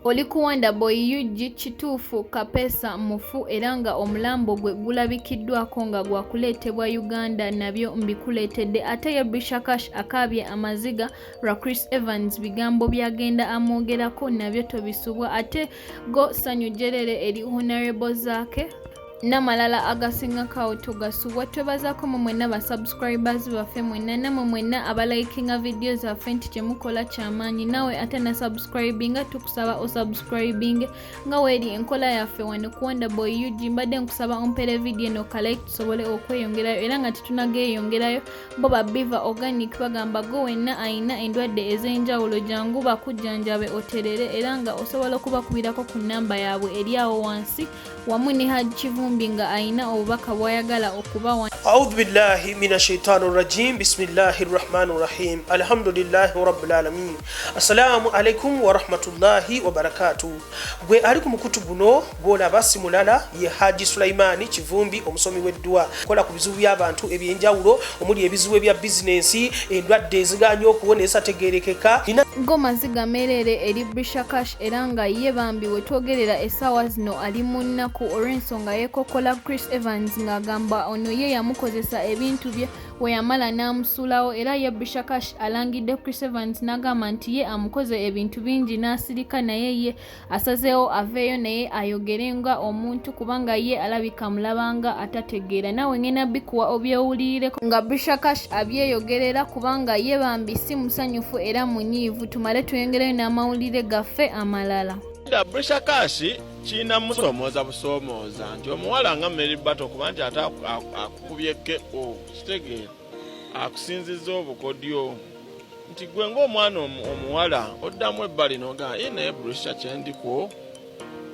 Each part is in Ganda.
oli kuwanda boy UG Kitufu kapeesa mufu era nga omulambo gwe gulabikiddwako nga gwakuleetebwa Uganda nabyo mbikuleetedde ate ye Brisher kash akabye amaziga lwa Chris Evans bigambo byagenda amwogerako nabyo tobisubwa ate go Sanyu Jerere eri honorable zaake n'amalala agasinga kawo tugasubwa. Twebazaako mu mwenna ba subscribers baffe mwenna namwe mwenna abalikinga videos zaffe nti kyemukola kyamaanyi nawe ate na subscribinga tukusaba osubscribing nga weeri enkola yaffe wano kuwanda boy UG mbadde nkusaba ompere video eno kalike tusobole okweyongerayo era nga titunageeyongerayo bo ba Biva Organic bagamba go wenna ayina endwadde ez'enjawulo jangu bakujjanjabe oterere era nga osobola okubakubirako ku namba yaabwe eri awo wansi wamu ne Haji nga aina obubaka bwayagala okubawa. A'udhu billahi minash shaitani rajim. Bismillahir rahmanir rahim. Alhamdulillahi rabbil alamin. Assalamu alaikum wa rahmatullahi wa barakatuh. Gwe ali ku mukutu guno gola basi mulala ye Haji Sulaimani Kivumbi omusomi w'eddwa kola ku bizibu by'abantu ebyenjawulo omuli ebizibu ebya business endwadde eziganyo okuwonesa tegerekeka ngoma zigamerere eri Brisher kash era nga ye bambi wetwogerera essaawa zino ali mu nnaku olw'ensonga yekokola Chris Evans ng'agamba ono ye yamukozesa ebintu bye we yamala n'amusulawo era ye Brisher kash alangidde Chris Evans n'agamba nti ye amukoze ebintu bingi n'asirika naye ye asazeewo aveeyo naye ayogere nga omuntu kubanga ye alabika mulabanga atategeera nawe ngenda bikuwa obyewulirireko nga Brisher kash abyeyogerera kubanga ye bambi si musanyufu era munyiivu. Tumale tuyongereyo n'amawulire gaffe amalala. Brisher kash china musomooza busomooza nti omuwala nga Mary Bato kuba nti ate akukubyeke kitegeera akusinziza obukodyo nti gwe ng'omwana omuwala oddamu ebbali noga ye naye Brisher kyendiko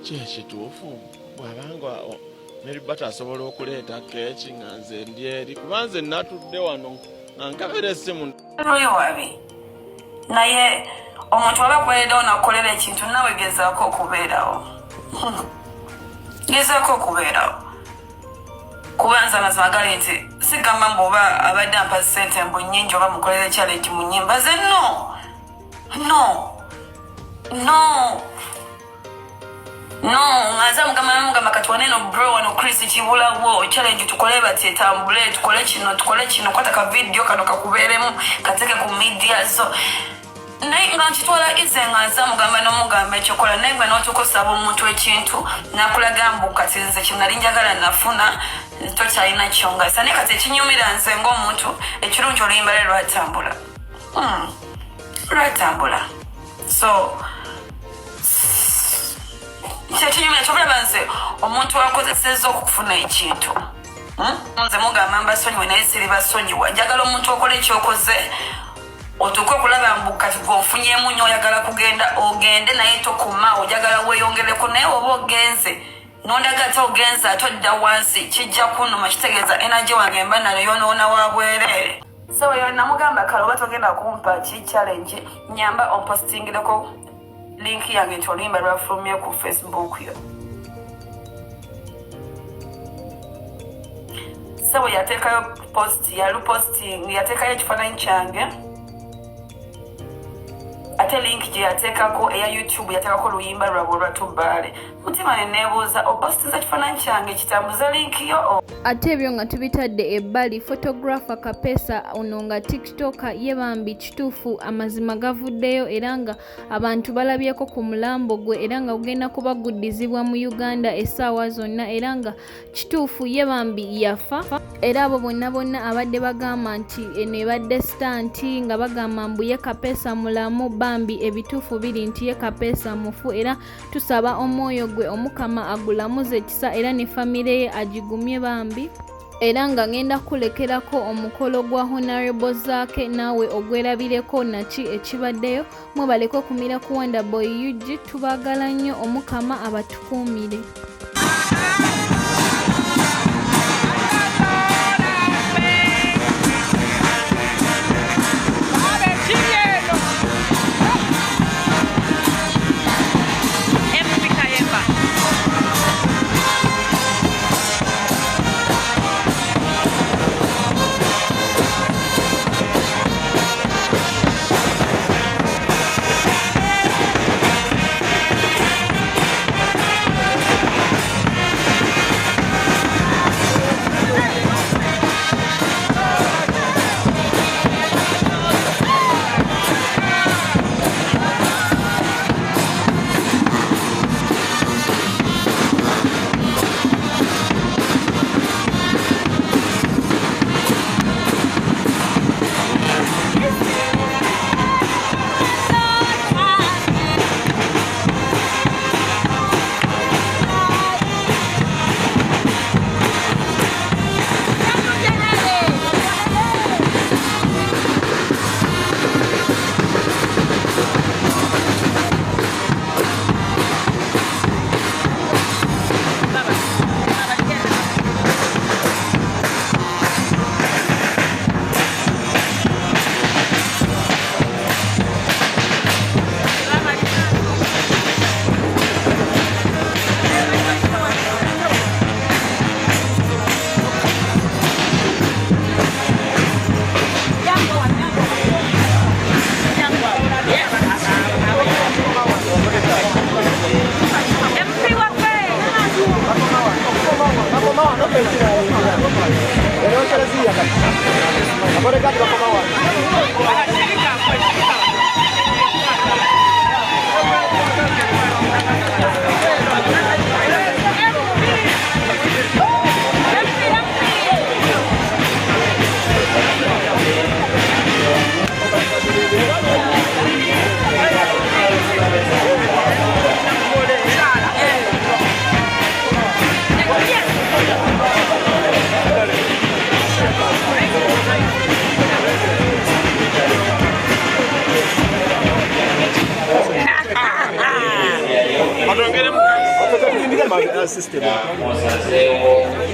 kyekituufu bw'abanga Mary Bato asobola okuleeta keeki nga nze ndi eri kuba nze natudde wano nga nkabira essimu wabi naye omuntu waba kubeeredde onakolera ekintu nawe gezaako okubeerawo gezaako okubeerawo kubanza mazima gali nti sigamba mbu oba abadde ampa ssente mbu nnyingi oba mukolera challenge mu nnyimba ze no ngaza mugamba kati waneno bro wano Chris kibulawo challenge tukole bati etambule tukole kino kwata ka video kano kakubeeremu kateke ku media zo naye nga nkitwala ize ngaza mugamba n'omugamba ekyokola naye gwe n'otukusaba omuntu ekintu nakulaga mbu kati nze kinali njagala nafuna tokyalina kyongasa naye kati ekinyumira nze ng'omuntu ekirungi oluyimba lwe lwatambula so kyekinyumira kyobulaba nze omuntu wakozeseza okufuna ekintu nze mugamba mbasonyiwe naye siri basonyiwa njagala omuntu okola ekyokoze otuuke okulaba mbu kati gweofunyemu nnyo oyagala kugenda ogende naye tokuma ojagala weeyongereko naye oba ogenze nondaga ate ogenze ate odda wansi kijja kunnuma kitegeeza energy wange mba nayonoona wa bwereere so yo namugamba kale oba togenda kumpa ki challenge nyamba ompostingireko link yange nti oluyimba lwafulumye ku Facebook yo so yateekayo post yaluposting yateekayo ekifaananyi kyange ate link gye yateekako eya YouTube yateekako oluyimba lwabwe olwatubbale mutima ne neebuuza opostiza kifaananyi kyange kitambuza link yo ate ebyo nga tubitadde ebbali photographer kapeesa ono nga tiktoker ye bambi Kitufu amazima gavuddeyo era nga abantu balabyeko ku mulambo gwe era nga gugenda kuba guddizibwa mu Uganda essaawa zonna era nga Kitufu ye bambi yafa era abo bonna abadde bagamba nti eno ebadde stanti nga bagamba mbu ye kapeesa mulamu bambi ebituufu biri nti ye kapeesa mufu era tusaba omwoyo gwe omukama agulamuze ekisa era ne famire ye agigumye bambi era nga ngenda kulekerako omukolo gwa honorable zaake naawe ogwerabireko naki ekibaddeyo mwebaleke okumira kuwanda boy UG tubagala nnyo omukama abatukuumire.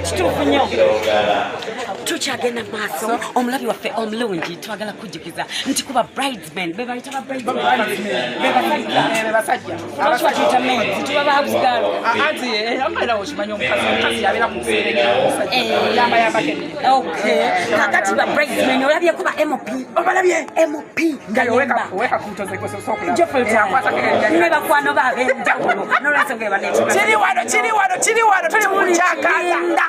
Kitufu nnyo tukyagenda maaso omulabi waffe omulungi twagala kujjukiza nti kuba bridesmen bebayita basajja abasajja menzi tuba babusigalo anti amala okimanyi omukazi yabeera ku yamba okay kakati ba bridesmen olabye kuba MOP obalabye MOP ngayo weka kutoze ko sokola ne bakwano babenjawulo n'olwensonga ebaneti chiri wano tuli mu kyakanda